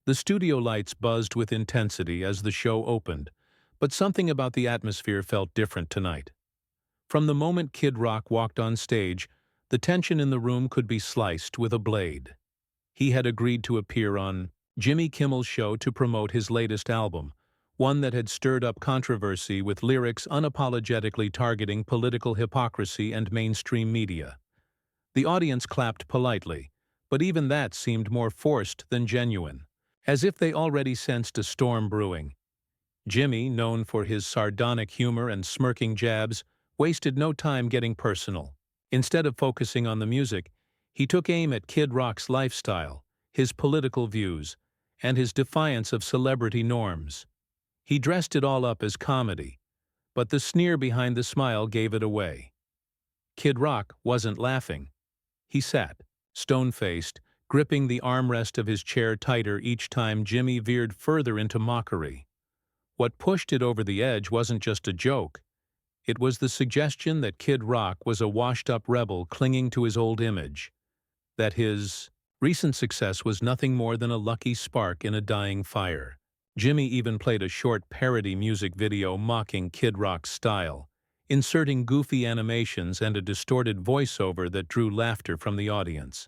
The studio lights buzzed with intensity as the show opened, but something about the atmosphere felt different tonight. From the moment Kid Rock walked on stage, the tension in the room could be sliced with a blade. He had agreed to appear on Jimmy Kimmel's show to promote his latest album, one that had stirred up controversy with lyrics unapologetically targeting political hypocrisy and mainstream media. The audience clapped politely, but even that seemed more forced than genuine, as if they already sensed a storm brewing. Jimmy, known for his sardonic humor and smirking jabs, wasted no time getting personal. Instead of focusing on the music, he took aim at Kid Rock's lifestyle, his political views, and his defiance of celebrity norms. He dressed it all up as comedy, but the sneer behind the smile gave it away. Kid Rock wasn't laughing. He sat, stone-faced, gripping the armrest of his chair tighter each time Jimmy veered further into mockery. What pushed it over the edge wasn't just a joke. It was the suggestion that Kid Rock was a washed-up rebel clinging to his old image, that his recent success was nothing more than a lucky spark in a dying fire. Jimmy even played a short parody music video mocking Kid Rock's style, inserting goofy animations and a distorted voiceover that drew laughter from the audience.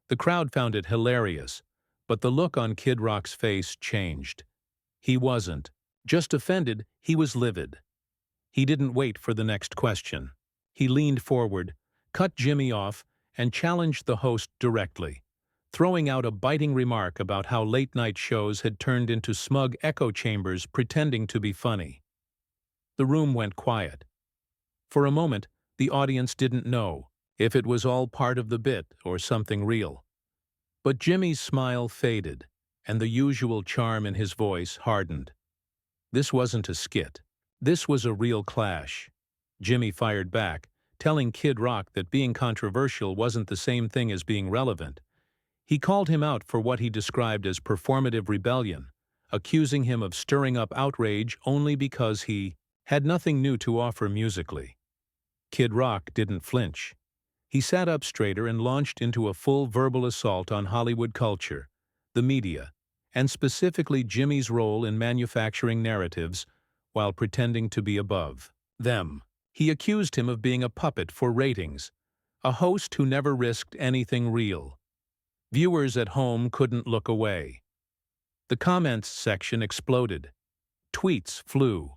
The crowd found it hilarious, but the look on Kid Rock's face changed. He wasn't just offended, he was livid. He didn't wait for the next question. He leaned forward, cut Jimmy off, and challenged the host directly, throwing out a biting remark about how late-night shows had turned into smug echo chambers pretending to be funny. The room went quiet. For a moment, the audience didn't know if it was all part of the bit or something real. But Jimmy's smile faded, and the usual charm in his voice hardened. This wasn't a skit. This was a real clash. Jimmy fired back, telling Kid Rock that being controversial wasn't the same thing as being relevant. He called him out for what he described as performative rebellion, accusing him of stirring up outrage only because he had nothing new to offer musically. Kid Rock didn't flinch. He sat up straighter and launched into a full verbal assault on Hollywood culture, the media, and specifically Jimmy's role in manufacturing narratives while pretending to be above them. He accused him of being a puppet for ratings, a host who never risked anything real. Viewers at home couldn't look away. The comments section exploded. Tweets flew.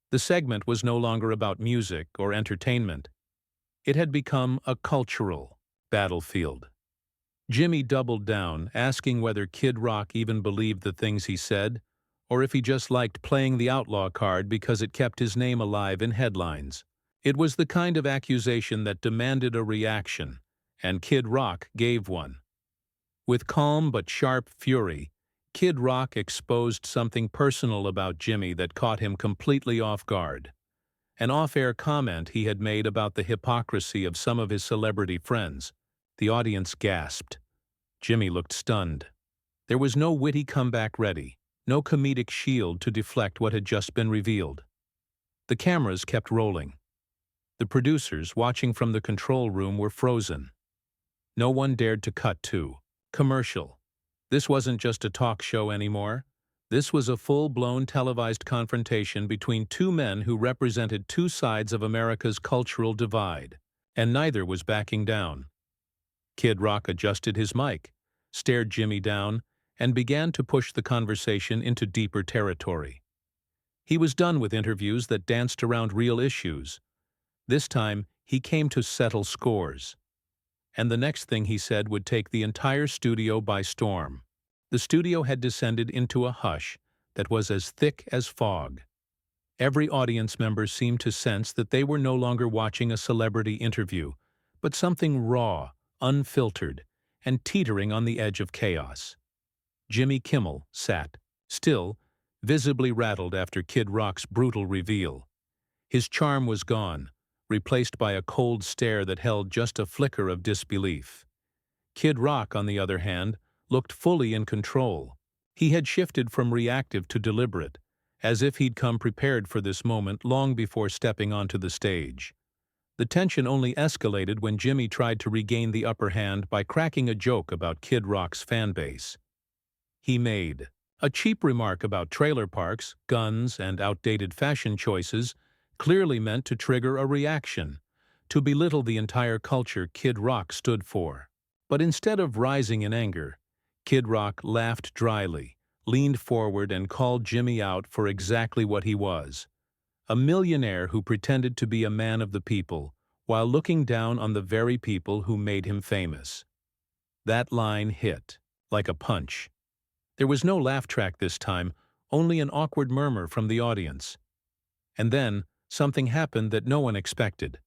The segment was no longer about music or entertainment. It had become a cultural battlefield. Jimmy doubled down, asking whether Kid Rock even believed the things he said, or if he just liked playing the outlaw card because it kept his name alive in headlines. It was the kind of accusation that demanded a reaction, and Kid Rock gave one. With calm but sharp fury, Kid Rock exposed something personal about Jimmy that caught him completely off guard. An off-air comment he had made about the hypocrisy of some of his celebrity friends. The audience gasped. Jimmy looked stunned. There was no witty comeback ready, no comedic shield to deflect what had just been revealed. The cameras kept rolling. The producers, watching from the control room, were frozen. No one dared to cut to commercial. This wasn't just a talk show anymore. This was a full-blown televised confrontation between two men who represented two sides of America's cultural divide, and neither was backing down. Kid Rock adjusted his mic, stared Jimmy down, and began to push the conversation into deeper territory. He was done with interviews that danced around real issues. This time, he came to settle scores. And the next thing he said would take the entire studio by storm. The studio had descended into a hush that was as thick as fog. Every audience member seemed to sense that they were no longer watching a celebrity interview, but something raw, unfiltered, and teetering on the edge of chaos. Jimmy Kimmel sat, still, visibly rattled after Kid Rock's brutal reveal. His charm was gone, replaced by a cold stare that held just a flicker of disbelief. Kid Rock, on the other hand, looked fully in control. He had shifted from reactive to deliberate, as if he'd come prepared for this moment long before stepping onto the stage. The tension only escalated when Jimmy tried to regain the upper hand by cracking a joke about Kid Rock's fan base. he made. A cheap remark about trailer parks, guns, and outdated fashion choices clearly meant to trigger a reaction, to belittle the entire culture Kid Rock stood for. But instead of rising in anger, Kid Rock laughed dryly, leaned forward and called Jimmy out for exactly what he was: a millionaire who pretended to be a man of the people while looking down on the very people who made him famous. That line hit like a punch. There was no laugh track this time, only an awkward murmur from the audience. And then, something happened that no one expected.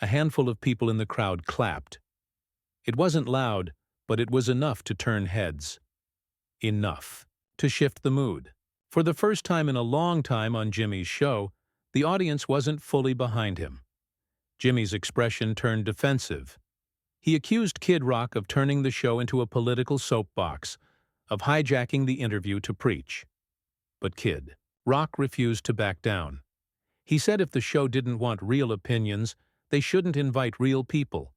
A handful of people in the crowd clapped. It wasn't loud, but it was enough to turn heads. Enough to shift the mood. For the first time in a long time on Jimmy's show, the audience wasn't fully behind him. Jimmy's expression turned defensive. He accused Kid Rock of turning the show into a political soapbox, of hijacking the interview to preach. But Kid Rock refused to back down. He said if the show didn't want real opinions, they shouldn't invite real people.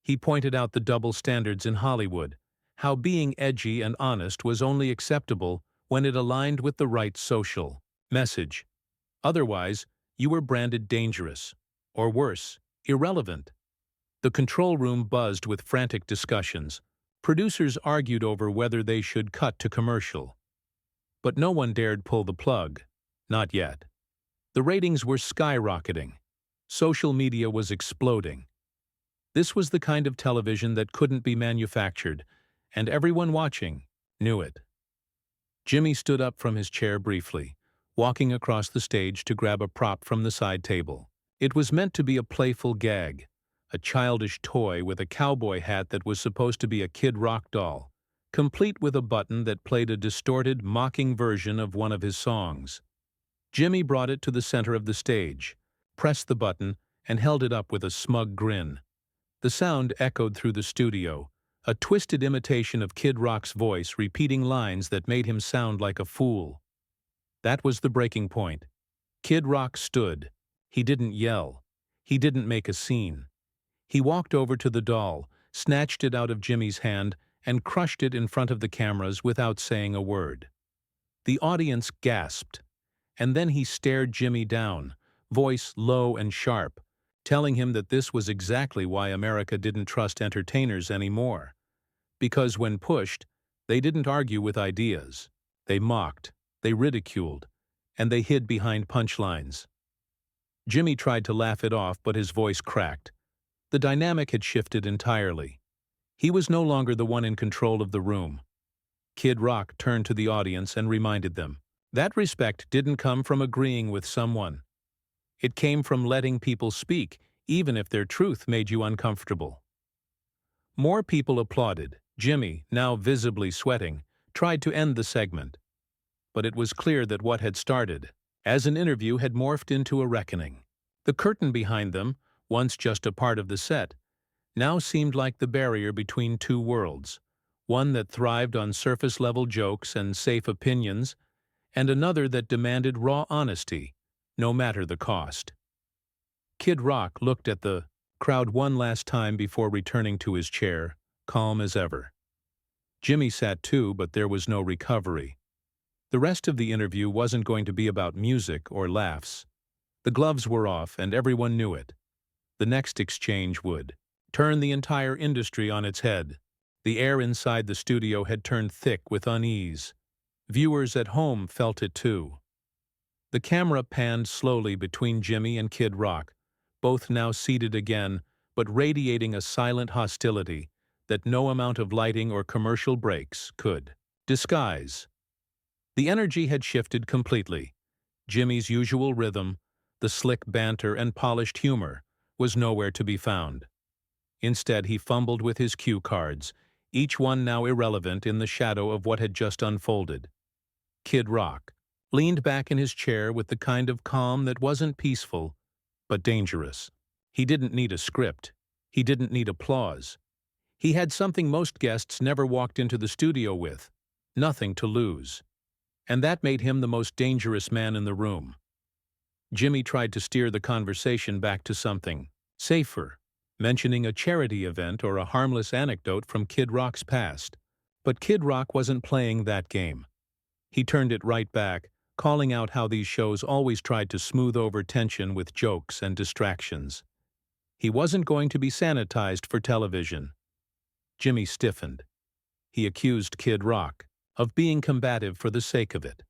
He pointed out the double standards in Hollywood, how being edgy and honest was only acceptable when it aligned with the right social message. Otherwise, you were branded dangerous, or worse, irrelevant. The control room buzzed with frantic discussions. Producers argued over whether they should cut to commercial. But no one dared pull the plug. Not yet. The ratings were skyrocketing. Social media was exploding. This was the kind of television that couldn't be manufactured, and everyone watching knew it. Jimmy stood up from his chair briefly, walking across the stage to grab a prop from the side table. It was meant to be a playful gag, a childish toy with a cowboy hat that was supposed to be a Kid Rock doll, complete with a button that played a distorted, mocking version of one of his songs. Jimmy brought it to the center of the stage, pressed the button, and held it up with a smug grin. The sound echoed through the studio, a twisted imitation of Kid Rock's voice repeating lines that made him sound like a fool. That was the breaking point. Kid Rock stood. He didn't yell. He didn't make a scene. He walked over to the doll, snatched it out of Jimmy's hand, and crushed it in front of the cameras without saying a word. The audience gasped, and then he stared Jimmy down, voice low and sharp, telling him that this was exactly why America didn't trust entertainers anymore. Because when pushed, they didn't argue with ideas. They mocked, they ridiculed, and they hid behind punchlines. Jimmy tried to laugh it off, but his voice cracked. The dynamic had shifted entirely. He was no longer the one in control of the room. Kid Rock turned to the audience and reminded them that respect didn't come from agreeing with someone. It came from letting people speak, even if their truth made you uncomfortable. More people applauded. Jimmy, now visibly sweating, tried to end the segment. But it was clear that what had started as an interview had morphed into a reckoning. The curtain behind them, once just a part of the set, now seemed like the barrier between two worlds, one that thrived on surface-level jokes and safe opinions, and another that demanded raw honesty, no matter the cost. Kid Rock looked at the crowd one last time before returning to his chair, calm as ever. Jimmy sat too, but there was no recovery. The rest of the interview wasn't going to be about music or laughs. The gloves were off, and everyone knew it. The next exchange would turn the entire industry on its head. The air inside the studio had turned thick with unease. Viewers at home felt it too. The camera panned slowly between Jimmy and Kid Rock, both now seated again, but radiating a silent hostility that no amount of lighting or commercial breaks could disguise. The energy had shifted completely. Jimmy's usual rhythm, the slick banter and polished humor, was nowhere to be found. Instead, he fumbled with his cue cards, each one now irrelevant in the shadow of what had just unfolded. Kid Rock leaned back in his chair with the kind of calm that wasn't peaceful, but dangerous. He didn't need a script. He didn't need applause. He had something most guests never walked into the studio with: nothing to lose. And that made him the most dangerous man in the room. Jimmy tried to steer the conversation back to something safer, mentioning a charity event or a harmless anecdote from Kid Rock's past. But Kid Rock wasn't playing that game. He turned it right back, calling out how these shows always tried to smooth over tension with jokes and distractions. He wasn't going to be sanitized for television. Jimmy stiffened. He accused Kid Rock of being combative for the sake of it,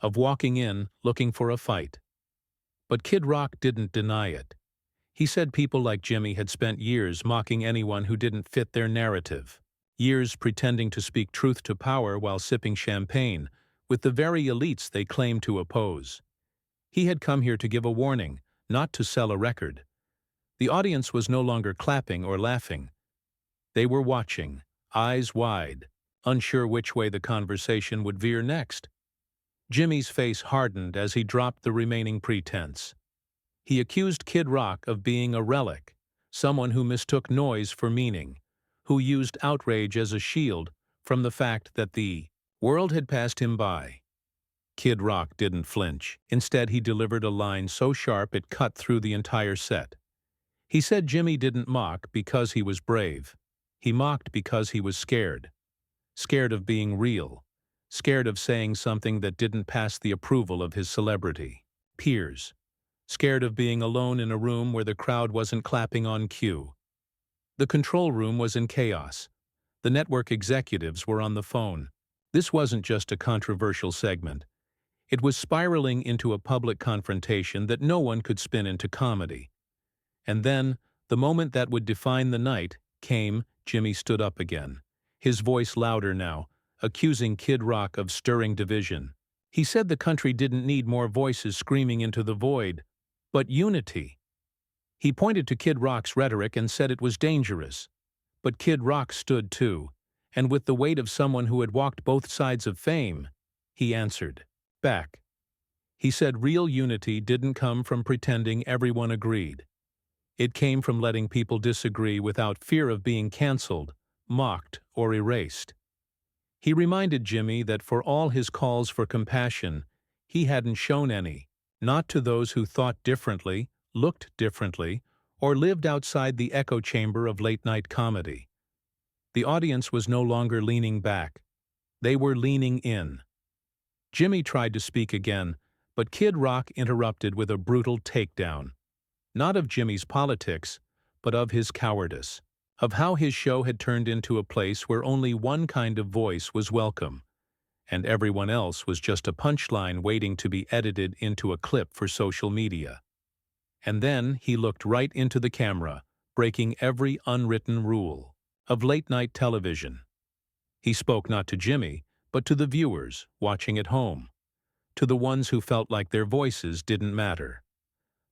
of walking in looking for a fight. But Kid Rock didn't deny it. He said people like Jimmy had spent years mocking anyone who didn't fit their narrative, years pretending to speak truth to power while sipping champagne with the very elites they claimed to oppose. He had come here to give a warning, not to sell a record. The audience was no longer clapping or laughing. They were watching, eyes wide, unsure which way the conversation would veer next. Jimmy's face hardened as he dropped the remaining pretense. He accused Kid Rock of being a relic, someone who mistook noise for meaning, who used outrage as a shield from the fact that the world had passed him by. Kid Rock didn't flinch. Instead, he delivered a line so sharp it cut through the entire set. He said Jimmy didn't mock because he was brave. He mocked because he was scared. Scared of being real. Scared of saying something that didn't pass the approval of his celebrity peers. Scared of being alone in a room where the crowd wasn't clapping on cue. The control room was in chaos. The network executives were on the phone. This wasn't just a controversial segment. It was spiraling into a public confrontation that no one could spin into comedy. And then, the moment that would define the night came. Jimmy stood up again, his voice louder now, accusing Kid Rock of stirring division. He said the country didn't need more voices screaming into the void, but unity. He pointed to Kid Rock's rhetoric and said it was dangerous. But Kid Rock stood too, and with the weight of someone who had walked both sides of fame, he answered back. He said real unity didn't come from pretending everyone agreed. It came from letting people disagree without fear of being canceled, mocked, or erased. He reminded Jimmy that for all his calls for compassion, he hadn't shown any, not to those who thought differently, looked differently, or lived outside the echo chamber of late-night comedy. The audience was no longer leaning back. They were leaning in. Jimmy tried to speak again, but Kid Rock interrupted with a brutal takedown. Not of Jimmy's politics, but of his cowardice, of how his show had turned into a place where only one kind of voice was welcome, and everyone else was just a punchline waiting to be edited into a clip for social media. And then he looked right into the camera, breaking every unwritten rule of late-night television. He spoke not to Jimmy, but to the viewers watching at home, to the ones who felt like their voices didn't matter,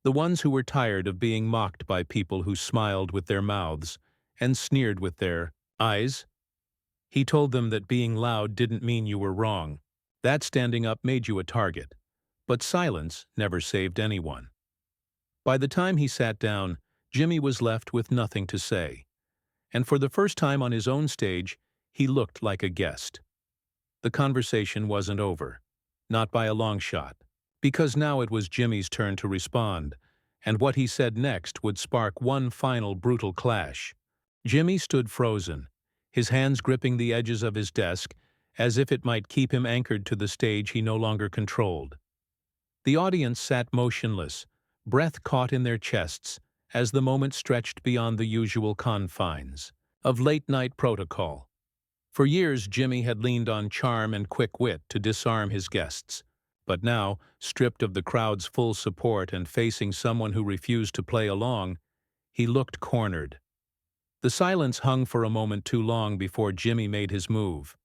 the ones who were tired of being mocked by people who smiled with their mouths and sneered with their eyes. He told them that being loud didn't mean you were wrong, that standing up made you a target, but silence never saved anyone. By the time he sat down, Jimmy was left with nothing to say, and for the first time on his own stage, he looked like a guest. The conversation wasn't over, not by a long shot, because now it was Jimmy's turn to respond, and what he said next would spark one final brutal clash. Jimmy stood frozen, his hands gripping the edges of his desk as if it might keep him anchored to the stage he no longer controlled. The audience sat motionless, breath caught in their chests, as the moment stretched beyond the usual confines of late-night protocol. For years, Jimmy had leaned on charm and quick wit to disarm his guests. But now, stripped of the crowd's full support and facing someone who refused to play along, he looked cornered. The silence hung for a moment too long before Jimmy made his move.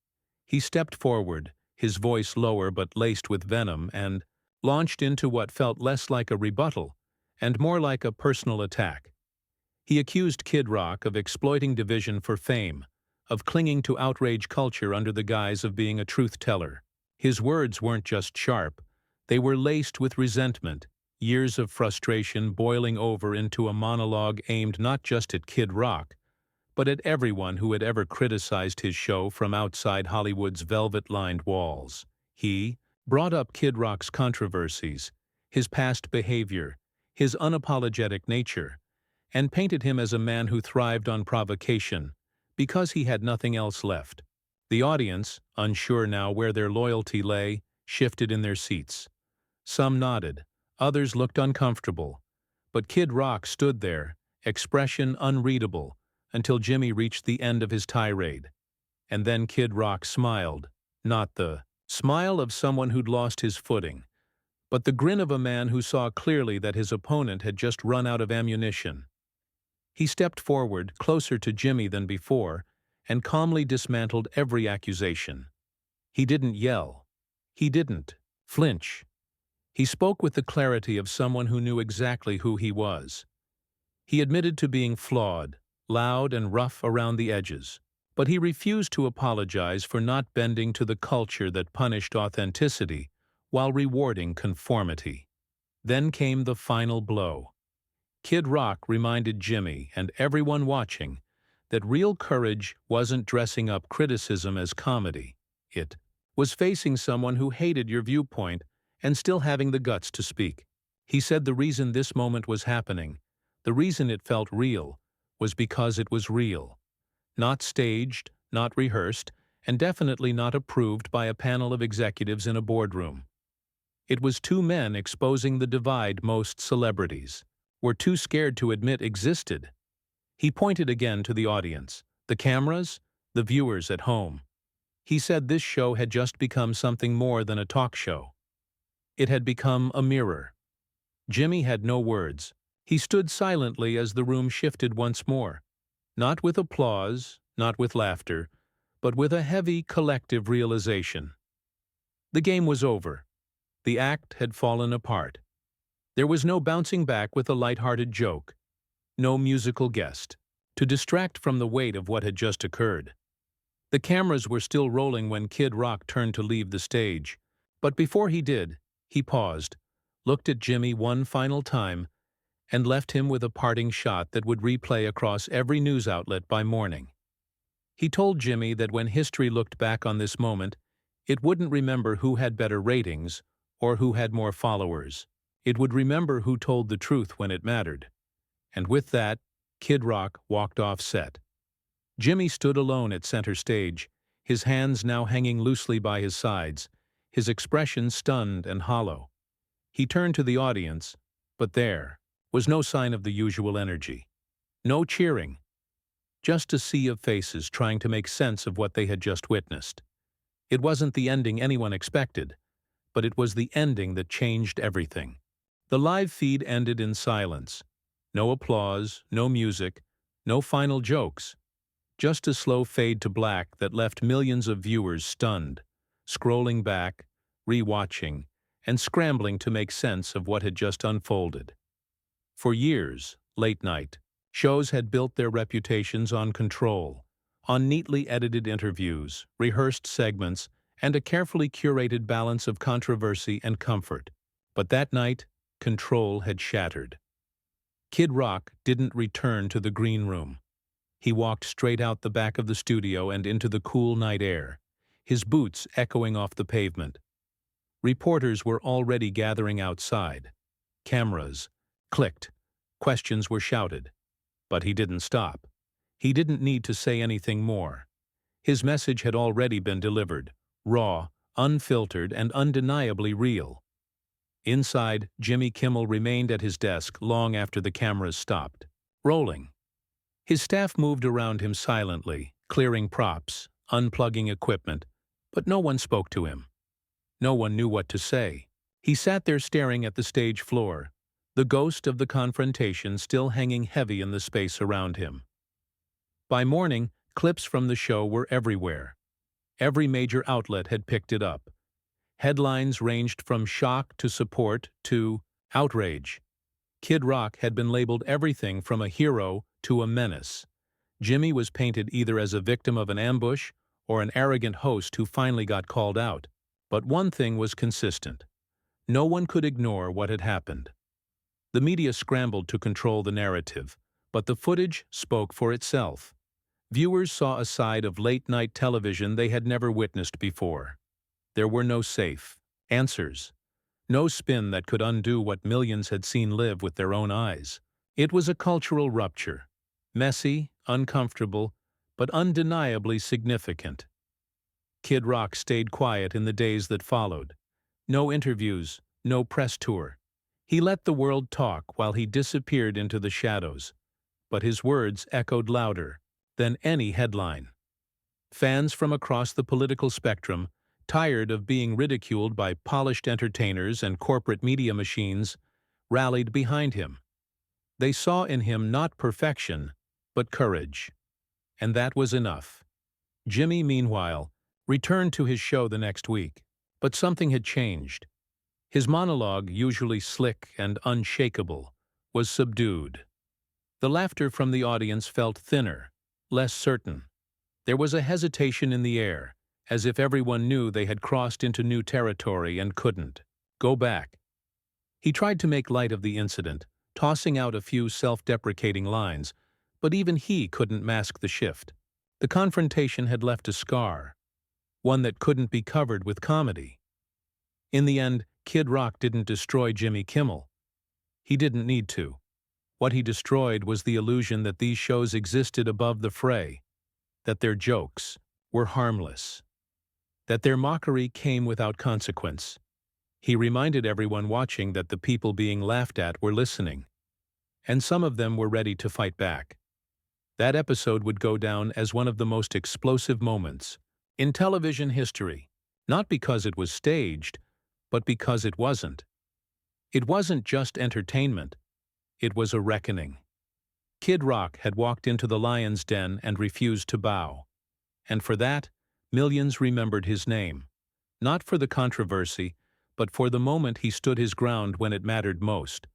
He stepped forward, his voice lower but laced with venom, and launched into what felt less like a rebuttal and more like a personal attack. He accused Kid Rock of exploiting division for fame, of clinging to outrage culture under the guise of being a truth-teller. His words weren't just sharp, they were laced with resentment, years of frustration boiling over into a monologue aimed not just at Kid Rock, but at everyone who had ever criticized his show from outside Hollywood's velvet-lined walls. He brought up Kid Rock's controversies, his past behavior, his unapologetic nature, and painted him as a man who thrived on provocation because he had nothing else left. The audience, unsure now where their loyalty lay, shifted in their seats. Some nodded, others looked uncomfortable. But Kid Rock stood there, expression unreadable, until Jimmy reached the end of his tirade. And then Kid Rock smiled, not the smile of someone who'd lost his footing, but the grin of a man who saw clearly that his opponent had just run out of ammunition. He stepped forward, closer to Jimmy than before, and calmly dismantled every accusation. He didn't yell. He didn't flinch. He spoke with the clarity of someone who knew exactly who he was. He admitted to being flawed, loud and rough around the edges, but he refused to apologize for not bending to the culture that punished authenticity while rewarding conformity. Then came the final blow. Kid Rock reminded Jimmy and everyone watching that real courage wasn't dressing up criticism as comedy. It was facing someone who hated your viewpoint and still having the guts to speak. He said the reason this moment was happening, the reason it felt real, was because it was real. Not staged, not rehearsed, and definitely not approved by a panel of executives in a boardroom. It was two men exposing the divide most celebrities were too scared to admit existed. He pointed again to the audience, the cameras, the viewers at home. He said this show had just become something more than a talk show. It had become a mirror. Jimmy had no words. He stood silently as the room shifted once more, not with applause, not with laughter, but with a heavy collective realization. The game was over. The act had fallen apart. There was no bouncing back with a light-hearted joke, no musical guest, to distract from the weight of what had just occurred. The cameras were still rolling when Kid Rock turned to leave the stage, but before he did, he paused, looked at Jimmy one final time, and left him with a parting shot that would replay across every news outlet by morning. He told Jimmy that when history looked back on this moment, it wouldn't remember who had better ratings or who had more followers. It would remember who told the truth when it mattered. And with that, Kid Rock walked off set. Jimmy stood alone at center stage, his hands now hanging loosely by his sides, his expression stunned and hollow. He turned to the audience, but there was no sign of the usual energy. No cheering. Just a sea of faces trying to make sense of what they had just witnessed. It wasn't the ending anyone expected, but it was the ending that changed everything. The live feed ended in silence. No applause, no music, no final jokes. Just a slow fade to black that left millions of viewers stunned, scrolling back, re-watching, and scrambling to make sense of what had just unfolded. For years, late night shows had built their reputations on control, on neatly edited interviews, rehearsed segments, and a carefully curated balance of controversy and comfort. But that night, control had shattered. Kid Rock didn't return to the green room. He walked straight out the back of the studio and into the cool night air, his boots echoing off the pavement. Reporters were already gathering outside. Cameras clicked. Questions were shouted. But he didn't stop. He didn't need to say anything more. His message had already been delivered, raw, unfiltered, and undeniably real. Inside, Jimmy Kimmel remained at his desk long after the cameras stopped, rolling. His staff moved around him silently, clearing props, unplugging equipment, but no one spoke to him. No one knew what to say. He sat there staring at the stage floor, the ghost of the confrontation still hanging heavy in the space around him. By morning, clips from the show were everywhere. Every major outlet had picked it up. Headlines ranged from shock to support to outrage. Kid Rock had been labeled everything from a hero to a menace. Jimmy was painted either as a victim of an ambush or an arrogant host who finally got called out. But one thing was consistent. No one could ignore what had happened. The media scrambled to control the narrative, but the footage spoke for itself. Viewers saw a side of late-night television they had never witnessed before. There were no safe answers, no spin that could undo what millions had seen live with their own eyes. It was a cultural rupture, messy, uncomfortable, but undeniably significant. Kid Rock stayed quiet in the days that followed. No interviews, no press tour. He let the world talk while he disappeared into the shadows. But his words echoed louder than any headline. Fans from across the political spectrum, tired of being ridiculed by polished entertainers and corporate media machines, rallied behind him. They saw in him not perfection, but courage. And that was enough. Jimmy, meanwhile, returned to his show the next week. But something had changed. His monologue, usually slick and unshakable, was subdued. The laughter from the audience felt thinner, less certain. There was a hesitation in the air, as if everyone knew they had crossed into new territory and couldn't go back. He tried to make light of the incident, tossing out a few self-deprecating lines, but even he couldn't mask the shift. The confrontation had left a scar, one that couldn't be covered with comedy. In the end, Kid Rock didn't destroy Jimmy Kimmel. He didn't need to. What he destroyed was the illusion that these shows existed above the fray, that their jokes were harmless, that their mockery came without consequence. He reminded everyone watching that the people being laughed at were listening, and some of them were ready to fight back. That episode would go down as one of the most explosive moments in television history, not because it was staged, but because it wasn't. It wasn't just entertainment. It was a reckoning. Kid Rock had walked into the lion's den and refused to bow. And for that, millions remembered his name. Not for the controversy, but for the moment he stood his ground when it mattered most.